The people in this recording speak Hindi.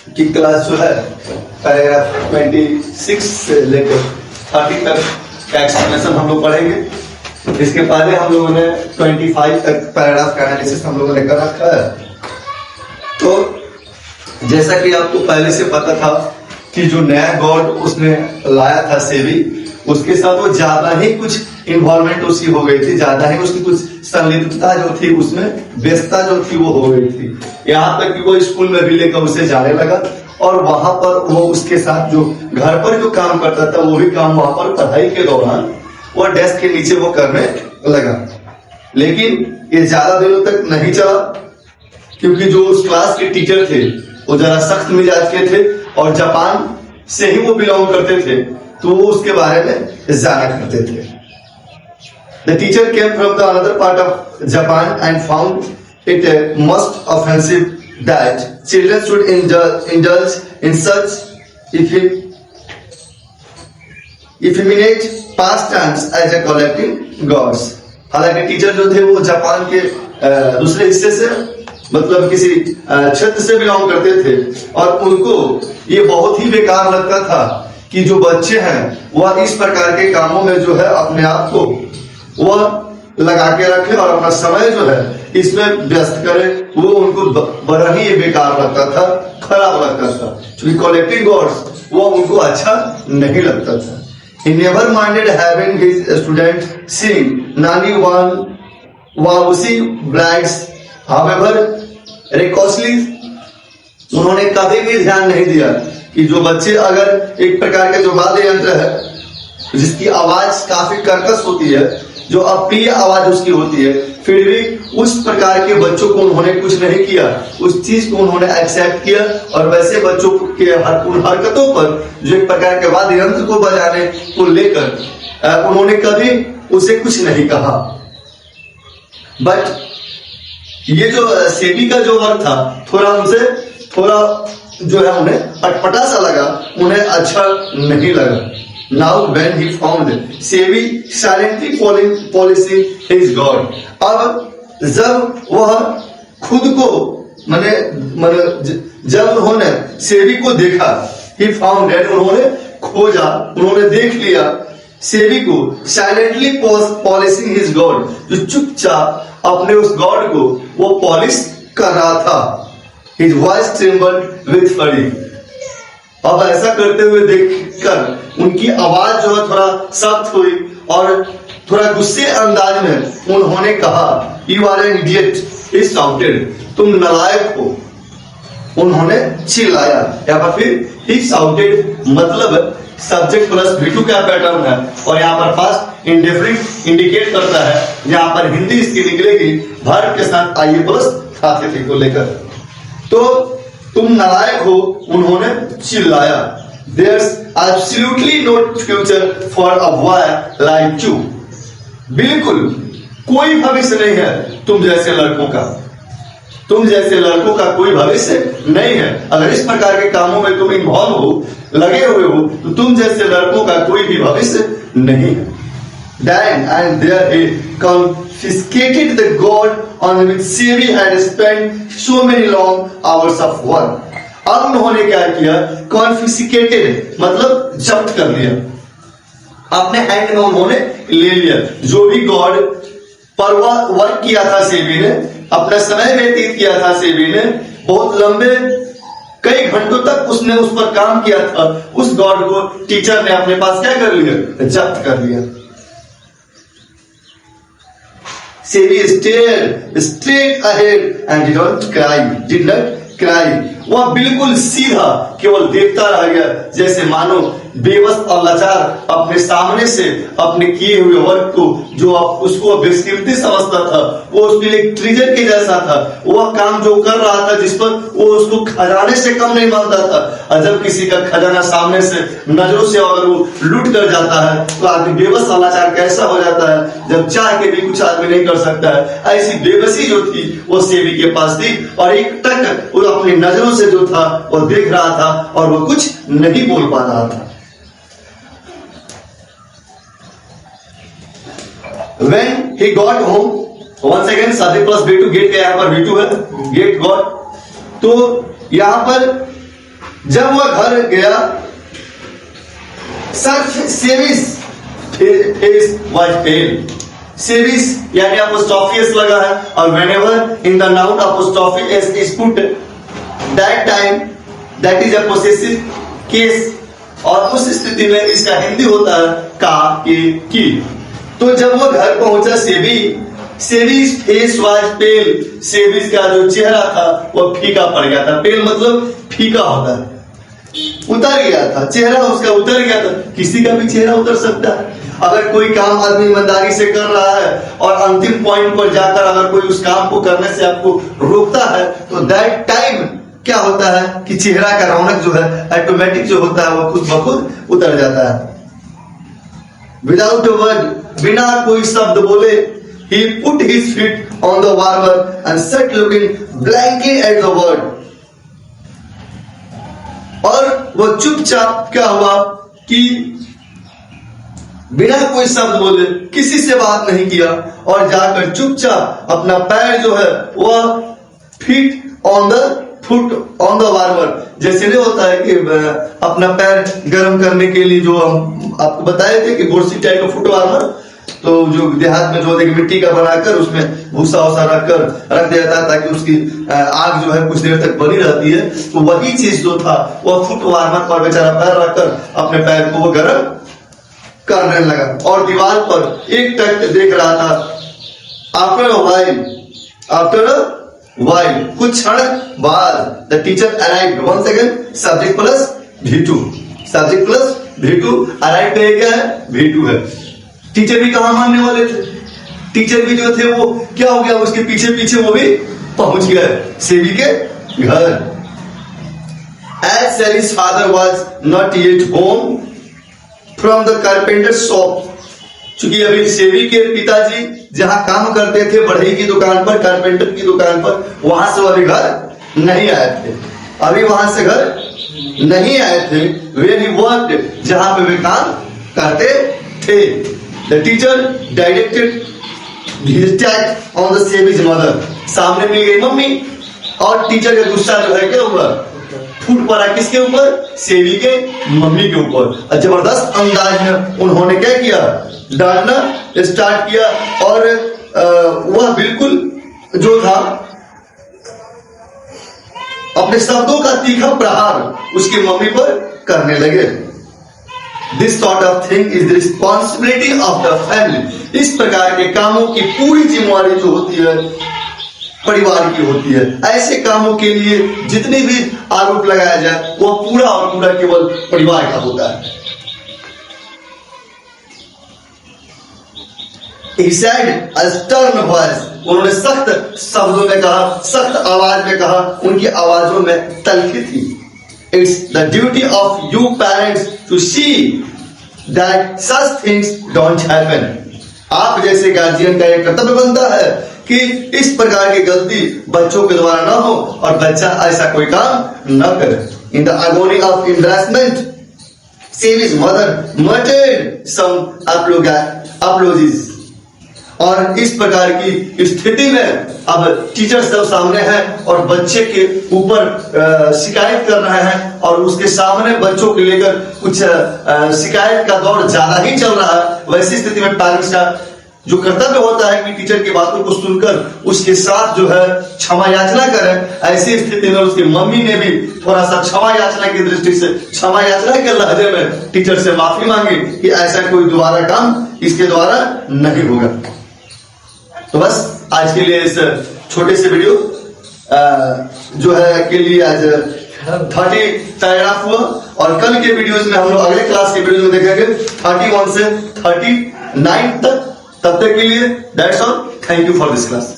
की क्लास जो है पैराग्राफ 26 से लेकर 30 तक का एक्सप्लेनेशन हम लोग पढ़ेंगे। इसके पहले हम लोगों ने 25 तक पैराग्राफ का एनालिसिस हम लोगों ने कर रखा है। तो जैसा कि आपको पहले से पता था कि जो नया गॉड उसने लाया था सेवी, उसके साथ वो ज्यादा ही कुछ इन्वॉल्वमेंट उसकी हो गई थी, ज्यादा ही उसकी कुछ संलिप्तता जो थी उसमें व्यस्तता जो थी वो हो गई थी। यहाँ तक कि वो स्कूल में भी लेकर उसे जाने लगा और वहां पर वो उसके साथ जो घर पर जो काम करता था वो भी काम वहां पर पढ़ाई के दौरान वो डेस्क के नीचे वो करने लगा। लेकिन ये ज्यादा दिनों तक नहीं चला, क्योंकि जो उस क्लास के टीचर थे वो जरा सख्त मिजाज के थे और जापान से ही वो बिलोंग करते थे, तो वो उसके बारे में जाना करते थे। The teacher came from the another part of Japan and found it most offensive that children should indulge in such effeminate pastimes as a collecting gods। हालांकि टीचर जो थे वो जापान के दूसरे हिस्से से मतलब किसी क्षेत्र से बिलोंग करते थे और उनको ये बहुत ही बेकार लगता था कि जो बच्चे हैं वह इस प्रकार के कामों में जो है अपने आप को वह लगा के रखे और अपना समय जो है इसमें व्यस्त करे। वो उनको बड़ा ही ये बेकार लगता था, खराब लगता था, क्योंकि कलेक्टिंग गॉड्स वो उनको अच्छा नहीं लगता था। He never minded having his students sing Nani Wan Wawusi brides, however recklessly। उन्होंने कभी भी ध्यान नहीं दिया कि जो बच्चे अगर एक प्रकार के जो वाद्य यंत्र है जिसकी आवाज काफी कर्कश होती है, जो अप्रिय आवाज उसकी होती है, फिर भी उस प्रकार के बच्चों को उन्होंने कुछ नहीं किया, उस चीज को उन्होंने एक्सेप्ट किया और वैसे बच्चों के उन हरकतों पर जो एक प्रकार के वाद्य यंत्र को बजाने को लेकर उन्होंने कभी उसे कुछ नहीं कहा। बट ये जो सेबी का जो वर्क था थोड़ा उनसे थोड़ा जो है उन्हें अटपटा सा लगा, उन्हें अच्छा नहीं लगा। Now when he found Sevi silently polishing his God, अब जब वह खुद को माने जब उन्होंने सेवी को देखा, he found that उन्होंने खोजा, उन्होंने देख लिया सेवी को साइलेंटली पॉलिशिंग हिज गॉड, जो चुपचाप अपने उस गॉड को वो पॉलिश कर रहा था। His voice trembled with fury। अब ऐसा करते हुए देखकर उनकी आवाज जो है थोड़ा सख्त हुई और थोड़ा गुस्से अंदाज में उन्होंने कहा, You are an idiot, he shouted। तुम नालायक हो, उन्होंने चिल्लाया। यहाँ पर फिर he shouted मतलब सब्जेक्ट प्लस V2 का पैटर्न है और यहाँ पर पास्ट इंडेफिनिट इंडिकेट करता है। यहाँ पर हिंदी इसकी निकलेगी वर्ब के साथ आइए प्लस साथ को लेकर। तो तुम नालायक हो, उन्होंने चिल्लाया। There's absolutely no future for a boy like you। बिल्कुल कोई भविष्य नहीं है तुम जैसे लड़कों का, तुम जैसे लड़कों का कोई भविष्य नहीं है। अगर इस प्रकार के कामों में तुम इन्वॉल्व हो, लगे हुए हो, तो तुम जैसे लड़कों का कोई भी भविष्य नहीं है। Then and there he confiscated the god on which Sevi had spent so many long hours of work। अब उन्होंने क्या किया? कॉन्फिस्केटेड मतलब जब्त कर लिया, अपने हैंड में उन्होंने ले लिया। जो भी गॉड पर वर्क किया था सेवी ने, अपना समय व्यतीत किया था सेवी ने, बहुत लंबे कई घंटों तक उसने उस पर काम किया था, उस गॉड को टीचर ने अपने पास क्या कर लिया? जब्त कर लिया। Sevi stared straight ahead and did not cry। वह बिल्कुल सीधा केवल देखता रह गया, जैसे मानो बेबस और लाचार अपने सामने से अपने किए हुए वर्क को जो उसको बेकीमती समझता था, वो उसके लिए ट्रेजर के जैसा था। वह काम जो कर रहा था जिस पर वो उसको खजाने से कम नहीं मानता था। और जब किसी का खजाना सामने से नजरों से अगर वो लूट कर जाता है तो आदमी बेबस और लाचार कैसा हो जाता है, जब चाह के भी कुछ आदमी नहीं कर सकता है। ऐसी बेबसी जो थी वो सेवी के पास थी और एक टक वो अपनी नजरों से जो था वो देख रहा था और वो कुछ नहीं बोल पा रहा था। When he got home, once again subject plus V2 get का यहाँ पर V2 है, गेट गॉट। तो यहाँ पर जब वह घर गया, सेविस फेस वाज पेल। सेविस यानी अपोस्ट्रोफी एस लगा है, और whenever in the noun apostrophe S is put, that time that is a possessive case, और उस स्थिति में इसका हिंदी होता है का, के, की। तो जब वो घर पहुंचा सेविस फेस वाज पेल, सेविस का जो चेहरा था वो फीका पड़ गया था। पेल मतलब फीका होता है, उतर गया था, चेहरा उसका उतर गया था। किसी का भी चेहरा उतर सकता है। अगर कोई काम आदमी ईमानदारी से कर रहा है और अंतिम पॉइंट पर जाकर अगर कोई उस काम को करने से आपको रोकता है, तो दैट टाइम क्या होता है कि चेहरा का रौनक जो है ऑटोमेटिक जो होता है वो खुद ब खुद उतर जाता है। विदाउट अ वर्ड, बिना कोई शब्द बोले, he put his feet on the warmer and sat looking blankly at the world। और वो चुपचाप क्या हुआ कि बिना कोई शब्द बोले, किसी से बात नहीं किया, और जाकर चुपचाप अपना पैर जो है वह feet on the foot on the warmer, जैसे नहीं होता है कि अपना पैर गर्म करने के लिए जो हम आपको बताए थे कि बोरसी टाइप का फुट वार्मर, तो जो देहात में जो मिट्टी का बनाकर उसमें भूसा वूसा रख दिया जाता है ताकि उसकी आग जो है कुछ देर तक बनी रहती है। तो वही चीज जो था वह फुट वार्मर पर बेचारा पैर रखकर अपने पैर को वो गर्म करने लगा, और दीवार पर एक टक देख रहा था। आफ्टर अ वाइल, कुछ क्षण बाद, the teacher arrived. Once again subject plus V2, subject plus V2, arrive पे क्या है, V2 है। टीचर भी कहां मानने वाले थे, टीचर भी जो थे वो क्या हो गया, उसके पीछे पीछे वो भी पहुंच गए सेवी के घर। As Sevi's father was not yet home from the carpenter shop, चूंकि अभी सेवी के पिताजी जहां काम करते थे बढ़ई की दुकान पर, कारपेंटर की दुकान पर, वहां से अभी घर नहीं आए थे, अभी वहां से घर नहीं आए थे। वेयर ही वर्कड, जहां पे वे काम करते थे। The teacher directed his attack on the savage mother, सामने मिल गई मम्मी, और टीचर का गुस्सा जो है क्या हुआ, फूट पड़ा किसके ऊपर, सेवी के मम्मी के ऊपर। जबरदस्त अंदाज में उन्होंने क्या किया, डांटना स्टार्ट किया, और वह बिल्कुल जो था अपने शब्दों का तीखा प्रहार उसकी मम्मी पर करने लगे। This sort of thing is the responsibility of the family, इस प्रकार के कामों की पूरी जिम्मेवारी जो होती है परिवार की होती है। ऐसे कामों के लिए जितने भी आरोप लगाया जाए वो पूरा और पूरा केवल परिवार का होता है। He said a stern voice, उन्होंने सख्त शब्दों में कहा, सख्त आवाज में कहा, उनकी आवाजों में तलखी थी। It's the duty of you parents to see that such things don't happen। आप जैसे गार्जियन का एक कर्तव्य बनता है कि इस प्रकार की गलती बच्चों के द्वारा न हो और बच्चा ऐसा कोई काम न करे। In the agony of embarrassment, Sevi's mother muttered some apologies। और इस प्रकार की स्थिति में अब टीचर सब सामने हैं और बच्चे के ऊपर शिकायत कर रहे हैं, और उसके सामने बच्चों को लेकर कुछ शिकायत का दौर ज्यादा ही चल रहा है। वैसी स्थिति में पेरेंट्स का जो कर्तव्य होता है कि टीचर की बातों को सुनकर उसके साथ जो है क्षमा याचना करें। ऐसी स्थिति में उसकी मम्मी ने भी थोड़ा सा क्षमा याचना की दृष्टि से, क्षमा याचना के लहजे में टीचर से माफी मांगी कि ऐसा कोई दोबारा काम इसके द्वारा नहीं होगा। तो बस आज के लिए इस छोटे से वीडियो जो है के लिए आज 30 तैयार हुआ, और कल के वीडियोस में हम लोग अगले क्लास के वीडियोस में देखेंगे 31 से 39 तक। तब तक के लिए that's all, thank you for this class.